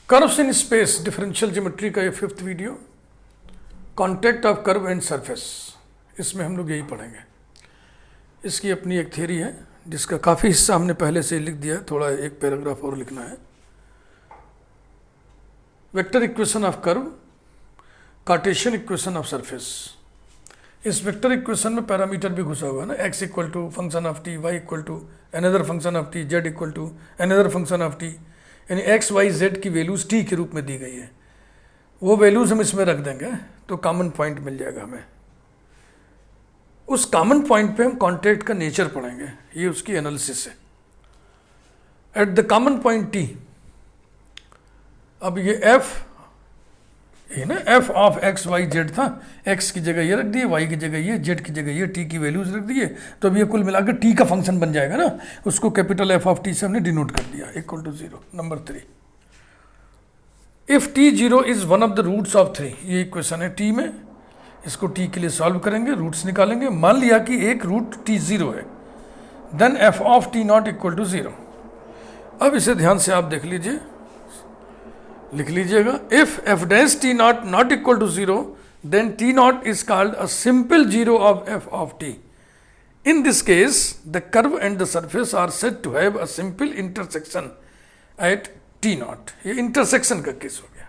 Curves in space differential geometry का ये 5th video, contact of curve and surface, इसमें हम लोग यही पढ़ेंगे। इसकी अपनी एक थ्योरी है जिसका काफ़ी हिस्सा हमने पहले से लिख दिया है, थोड़ा एक पैराग्राफ और लिखना है। Vector equation of curve, Cartesian equation of surface. इस वेक्टर इक्वेशन में पैरामीटर भी घुसा हुआ है ना, x equal to function of t, y equal to another function of t, z equal to another function of t, यानी x y z की values t के रूप में दी गई है। वो वैल्यूज़ हम इसमें रख देंगे तो कॉमन पॉइंट मिल जाएगा हमें। उस कॉमन पॉइंट पे हम कॉन्टैक्ट का नेचर पढ़ेंगे, ये उसकी एनालिसिस है। Eight the common point t, अब ये f ये ना f of x y z था, x की जगह ये रख दिए, y की जगह ये, z की जगह ये, t की वैल्यूज रख दिए, तो अब ये कुल मिलाकर t का फंक्शन बन जाएगा ना, उसको कैपिटल F ऑफ t से हमने डिनोट कर दिया, equal to 0। Number 3, if t0 is one of the roots of 3, ये इक्वेशन है t में, इसको t के लिए सॉल्व करेंगे, रूट्स निकालेंगे। मान लिया कि एक रूट t0 है, then f of t0 equal to 0। अब इसे ध्यान से आप देख लीजिए, लिख लीजिएगा, if f dash t not not equal to 0 then t not is called a simple zero of f of t। In this case the curve and the surface are said to have a simple intersection at t not. ये intersection का case हो गया।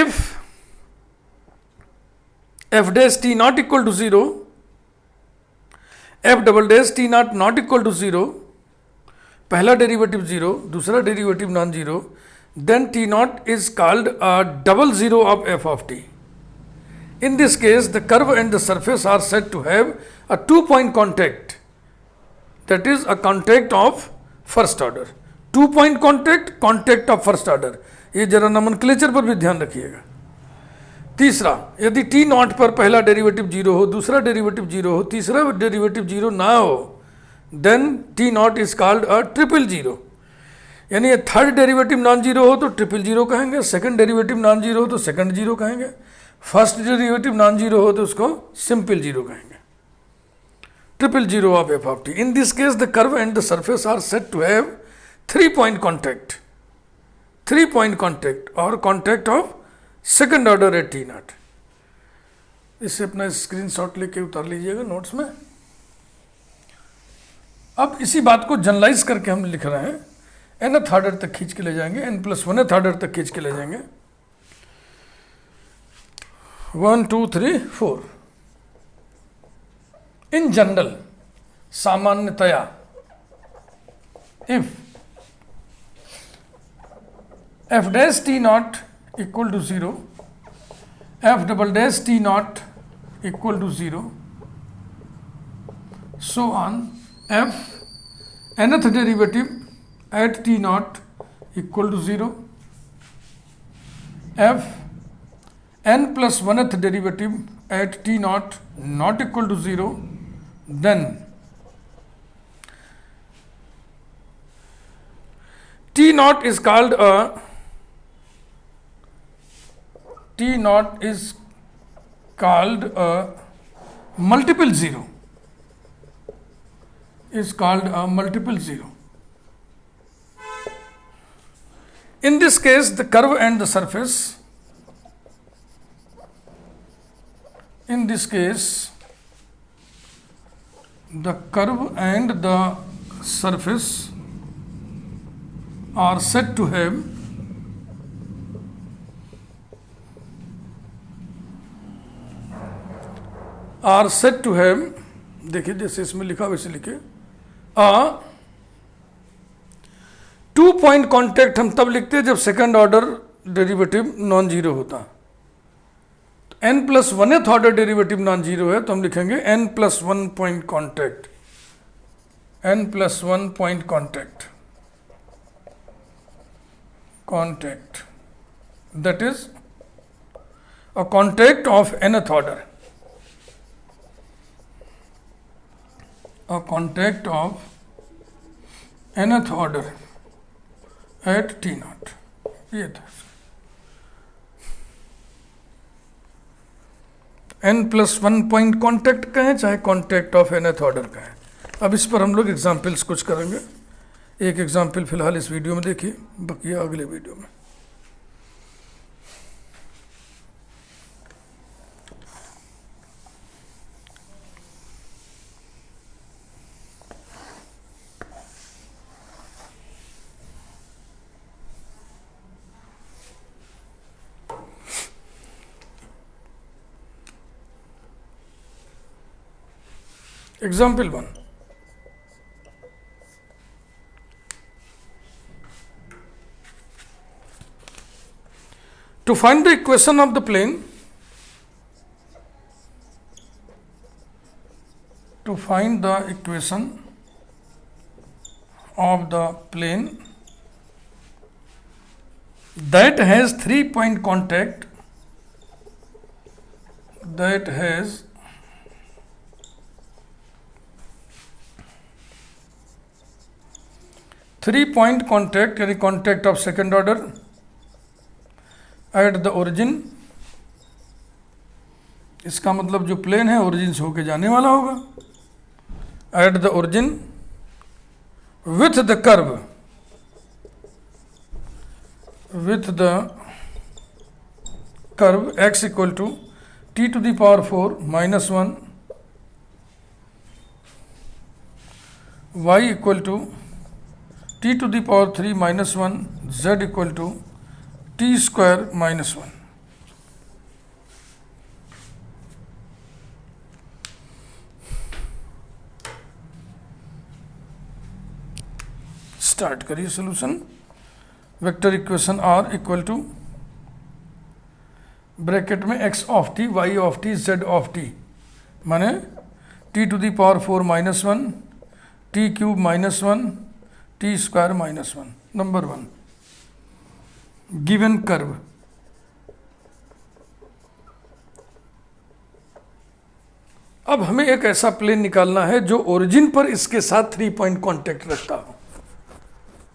If f dash t not equal to 0, f double dash t not not equal to 0, पहला derivative 0, दूसरा derivative non zero, then t not is called a double zero of f of t। In this case the curve and the surface are said to have a 2-point contact, that is a contact of first order. 2-point contact, contact of first order, ये जरा nomenclature पर भी ध्यान रखिएगा। तीसरा, यदि t not पर पहला डेरिवेटिव 0 हो, दूसरा डेरिवेटिव 0 हो, तीसरा डेरिवेटिव 0 ना हो, then t not is called a triple zero. यानी थर्ड डेरिवेटिव नॉन जीरो हो तो ट्रिपल जीरो कहेंगे, सेकंड डेरिवेटिव नॉन जीरो हो तो सेकंड जीरो कहेंगे, फर्स्ट डेरिवेटिव नॉन जीरो हो तो उसको सिंपल जीरो कहेंगे। Triple zero of f of t। In this case the curve and the surface are said to have 3-point contact, 3-point contact और contact of second order at t not. इससे अपना screenshot लेके उतार लीजिएगा notes में। अब इसी बात को जनरलाइज करके हम लिख रहे हैं, nth ऑर्डर तक खींच के ले जाएंगे, n+1th ऑर्डर तक खींच के ले जाएंगे, 1 2 3 4। इन जनरल, सामान्यतया, if f dash t not equal to 0, f double dash t not equal to 0, so on, f nth derivative at t naught equal to 0, f n+1th derivative at t naught not equal to 0, then t naught is called a multiple zero, is called a multiple zero. In this case, the curve and the surface, in this case, the curve and the surface are said to have देखिए जैसे इसमें लिखा वैसे लिखे, 2-point contact हम तब लिखते हैं जब second order derivative non zero होता। n+1th order derivative non zero है तो हम लिखेंगे n+1 point contact, n+1 point contact, that is a contact of nth order, a contact of nth order at t naught। ये था n+1 point contact कहें चाहे contact of nth order कहें। अब इस पर हम लोग एग्जाम्पल्स कुछ करेंगे। एक एग्जाम्पल फिलहाल इस वीडियो में देखिए, बाकी अगले वीडियो में। Example 1. To find the equation of the plane, to find the equation of the plane that has 3-point contact, that has 3-point contact, यानी contact of second order at the origin, इसका मतलब जो plane है origin से होके जाने वाला होगा, at the origin with the curve, x equal to t to the power 4 minus 1, y equal to t to the power 3 minus 1, z equal to t square minus 1. Start करिए solution. Vector equation r equal to bracket में x of t, y of t, z of t, माने t to the power 4 minus 1, t cube minus 1, t square minus 1। Number 1, given curve, अब हमें एक ऐसा plane निकालना है जो origin पर इसके साथ 3-point कॉन्टेक्ट रखता हो।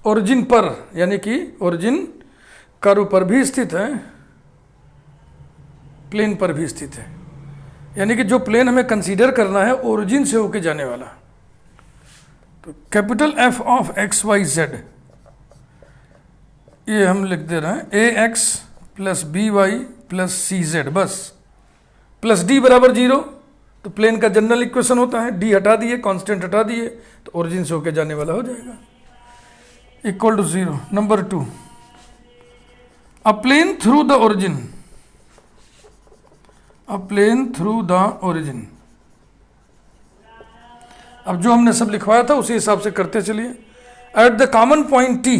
ओरिजिन पर यानी कि ओरिजिन कर्व पर भी स्थित है, प्लेन पर भी स्थित है, यानी कि जो प्लेन हमें कंसीडर करना है ओरिजिन से होके जाने वाला। तो capital F of X Y Z, ये हम लिख दे रहे हैं A X plus B Y plus C Z, बस प्लस डी बराबर 0। तो प्लेन का जनरल इक्वेशन होता है, डी हटा दिए, कांस्टेंट हटा दिए, तो ओरिजिन से होके जाने वाला हो जाएगा, equal to 0। Number 2, a plane through the origin, a plane through the origin. अब जो हमने सब लिखवाया था उसी हिसाब से करते चलिए। At the common point t,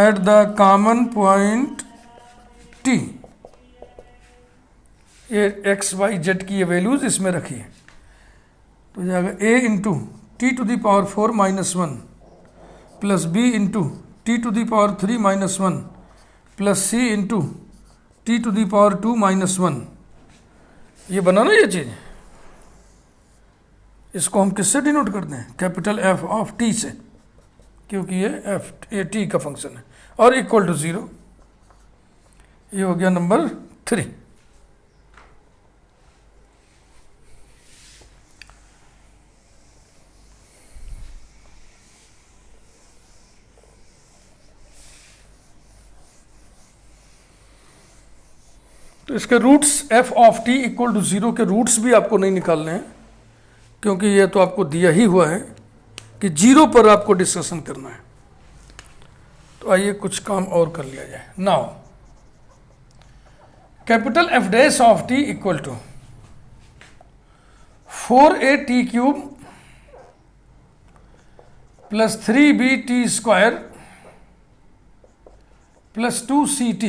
at the common point t, ये एक्स वाई जेड की ये वैल्यूज इसमें रखिए, तो जाएगा a into t to the power 4 minus 1 plus b into t to the power 3 minus 1 plus c into t to the power 2 minus 1। ये बना ना ये चीज, इसको हम किससे डिनोट करते हैं? कैपिटल एफ ऑफ टी से, क्योंकि ये एफ ए टी का फंक्शन है, और इक्वल टू 0। ये हो गया नंबर 3। तो इसके roots f of t equal to 0 के रूट्स भी आपको नहीं निकालने हैं, क्योंकि ये तो आपको दिया ही हुआ है कि 0 पर आपको डिस्कशन करना है। तो आइए कुछ काम और कर लिया जाए। Now capital f dash of t equal to 4a t cube plus 3b t square plus 2ct,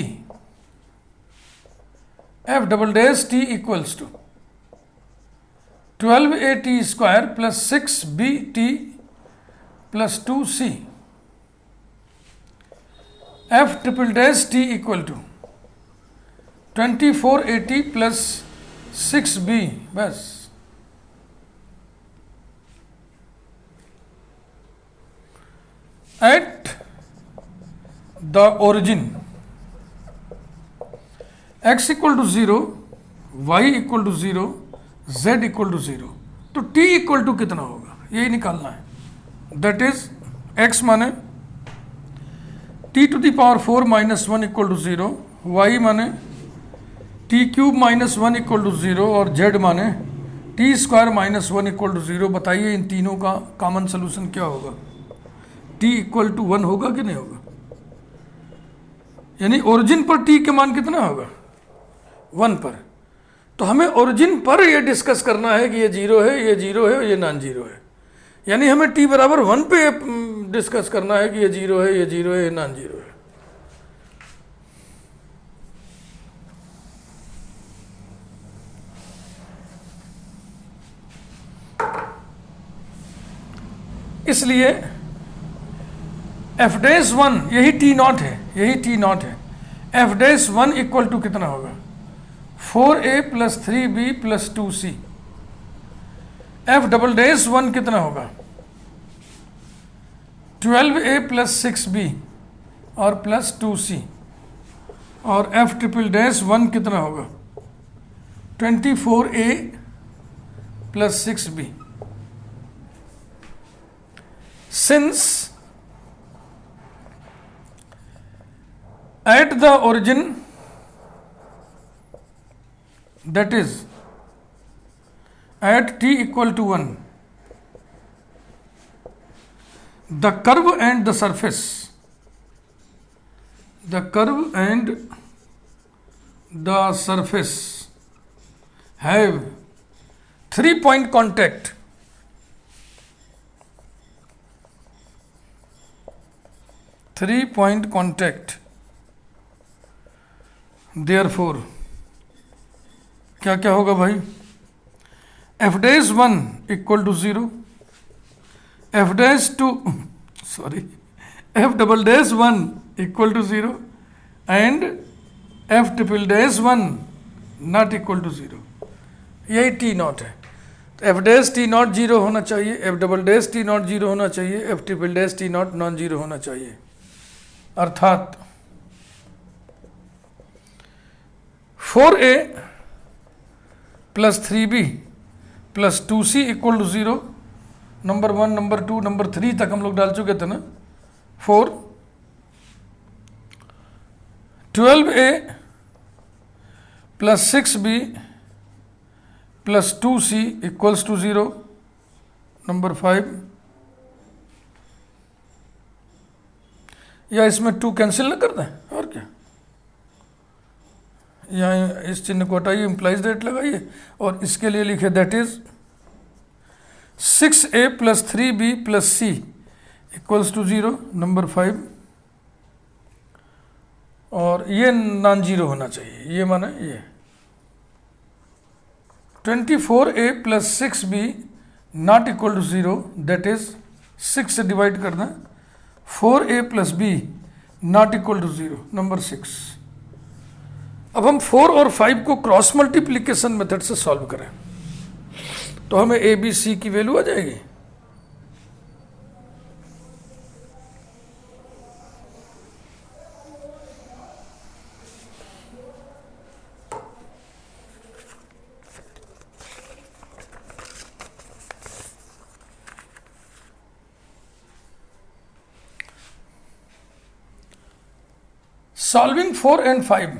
f double dash t equals to 12a t square plus 6b t plus 2c, f triple dash t equal to 24a t plus 6b, बस। At the origin x equal to 0, y equal to 0, z equal to 0। तो t equal to कितना होगा यही निकालना है, that is x माने t to the power 4 minus 1 equal to 0, y माने t cube minus 1 equal to 0 और z माने t square minus 1 equal to 0। बताइए इन तीनों का कॉमन सोल्यूशन क्या होगा? t इक्वल टू 1 होगा कि नहीं होगा? यानी ओरिजिन पर t के मान कितना होगा? 1 पर। तो हमें ओरिजिन पर ये डिस्कस करना है कि ये 0 है, ये 0 है, ये नॉन 0 है। यानी हमें t बराबर 1 पे डिस्कस करना है कि ये 0 है, ये 0 है, ये नॉन 0 है। इसलिए एफ डैश 1 यही टी नॉट है, यही टी नॉट है। एफ डैश 1 इक्वल टू कितना होगा? 4a plus 3b plus 2c। F double dash 1 कितना होगा? 12a प्लस 6b और प्लस 2c। और एफ ट्रिपल डैश 1 कितना होगा? 24a plus 6b। Since at the origin, that is at t equal to 1, the curve and the surface have 3-point contact. Three-point contact. Therefore, क्या क्या होगा भाई? F dash 1 equal to 0, f double dash 1 equal to 0 and f triple dash 1 not equal to 0। यही T not है। तो F dash t not 0 होना चाहिए, f double dash t not 0 होना चाहिए, f triple dash t not non 0 होना चाहिए। अर्थात 4a plus 3b plus 2c equal to 0। Number 1, number 2, number 3 तक हम लोग डाल चुके थे ना। 4 12a plus 6b plus 2c equals to 0। Number 5, या इसमें 2 कैंसिल ना कर दें और क्या, यहाँ इस चिन्ह को हटाइए, इम्प्लाइज दैट लगाइए और इसके लिए लिखे that is 6a plus 3b plus c equals to 0। Number 5, और ये नॉन 0 होना चाहिए, ये माने ये 24a plus 6b not equal to 0, that is 6 से डिवाइड कर दें, 4a plus b not equal to 0। Number 6। अब हम 4 और 5 को क्रॉस मल्टीप्लीकेशन मेथड से सॉल्व करें तो हमें a b c की वैल्यू आ जाएगी। Solving 4 and 5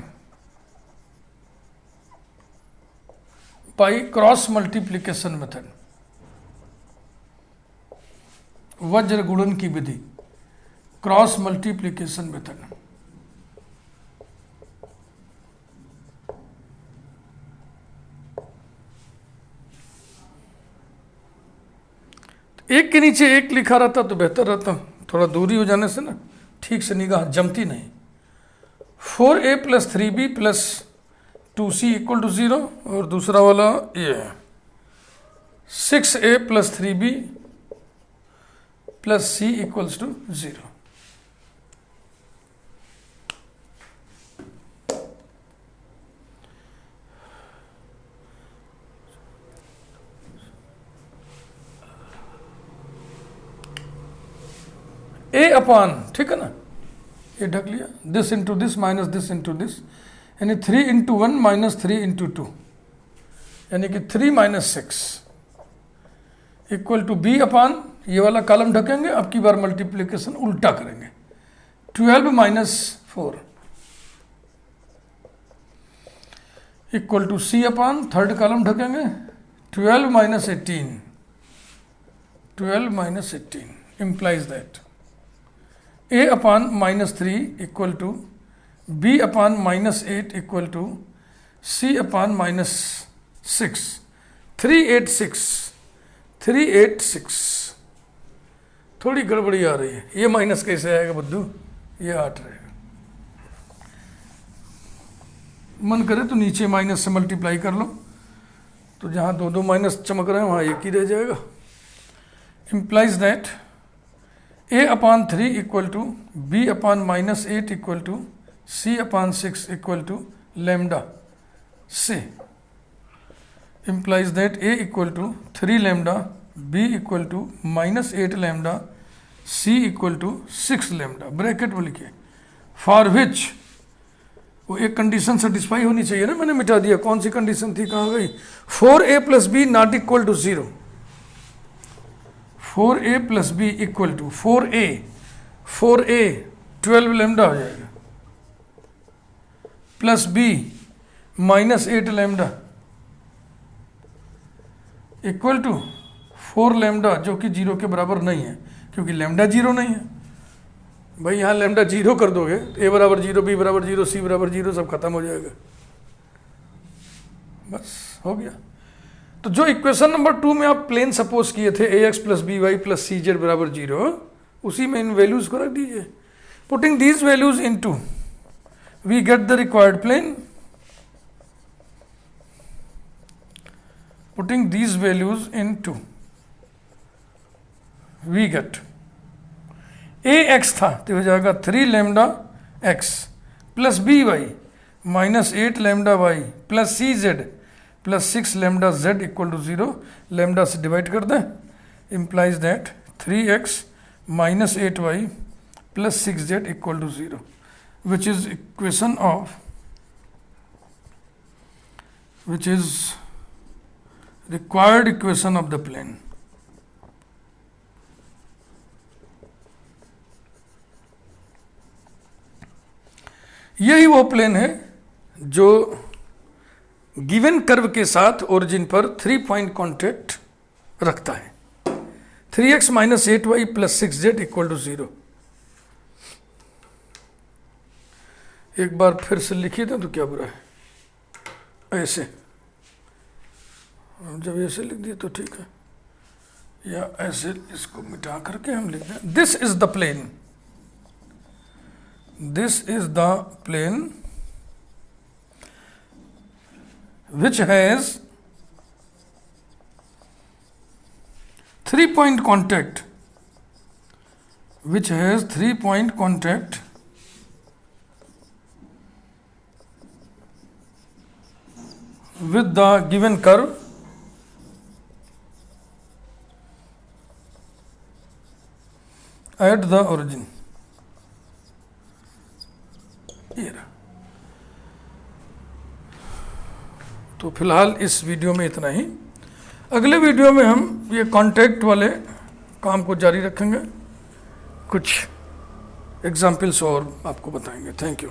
by cross multiplication method, वज्र गुणन की विधि, क्रॉस मल्टीप्लिकेशन मेथड। एक के नीचे एक लिखा रहता तो बेहतर रहता, थोड़ा दूरी हो जाने से ना ठीक से निगाह जमती नहीं। 4a plus 3b plus 2c equal to 0 और दूसरा वाला ये है 6a plus 3b plus c equals to 0। a upon, ठीक है ना, ये ढक लिया, this into this minus this into this, यानी 3 इंटू 1 माइनस 3 इंटू 2, यानी कि 3 माइनस 6 इक्वल टू बी अपान, ये वाला कॉलम ढकेंगे, अब की बार मल्टीप्लिकेशन उल्टा करेंगे, 12 minus 4 equal to c upon, third column ढकेंगे, 12 minus 18, 12 minus 18 implies that a upon minus 3 equal to b upon minus 8 equal to c upon minus 6, 386, 386। थोड़ी गड़बड़ी आ रही है, ये माइनस कैसे आएगा बुद्धू, ये 8 रहेगा। मन करे तो नीचे माइनस से मल्टीप्लाई कर लो, तो जहाँ दो दो माइनस चमक रहे हैं वहाँ एक ही रह जाएगा। implies that a upon 3 equal to b upon minus 8 equal to c upon 6 equal to lambda c, implies that a equal to 3 lambda, b equal to minus 8 lambda, c equal to 6 lambda, bracket में लिखे, for which, वो एक condition satisfy होनी चाहिए ना, मैंने मिटा दिया, कौन सी कंडीशन थी, कहाँ गई, 4a plus b not equal to 0, 4a plus b equal to 4a 12 lambda हो जाएगा, plus b minus 8 lambda equal to 4 lambda, जो कि 0 के बराबर नहीं है, क्योंकि लैम्डा 0 नहीं है। भाई यहाँ लैम्डा 0 कर दोगे तो a बराबर 0, b बराबर 0, c बराबर 0, सब खत्म हो जाएगा, बस हो गया। तो जो इक्वेशन नंबर 2 में आप प्लेन सपोज किए थे ax plus B Y plus सी जेड बराबर 0, उसी में इन वैल्यूज को रख दीजिए। Putting these values into we get the required plane, putting these values into we get ax था तो हो जाएगा 3 lambda x plus B y minus 8 lambda y plus C z plus 6 lambda z equal to 0, lambda से divide कर दें, implies that 3x minus 8y plus 6z equal to 0, which is equation of, which is required equation of the plane। यही वो plane है जो given curve के साथ origin पर 3 पॉइंट कॉन्टैक्ट रखता है, 3x minus 8y plus 6z equal to 0। एक बार फिर से लिखिए था तो क्या बुरा है, ऐसे, जब ऐसे लिख दिए तो ठीक है, या ऐसे इसको मिटा करके हम लिख दें, this is the plane, this is the plane which has 3 point contact, which has 3 point contact with the given curve at the origin। ये रहा। तो फिलहाल इस वीडियो में इतना ही, अगले वीडियो में हम ये कॉन्टैक्ट वाले काम को जारी रखेंगे, कुछ एग्जाम्पल्स और आपको बताएंगे। Thank you.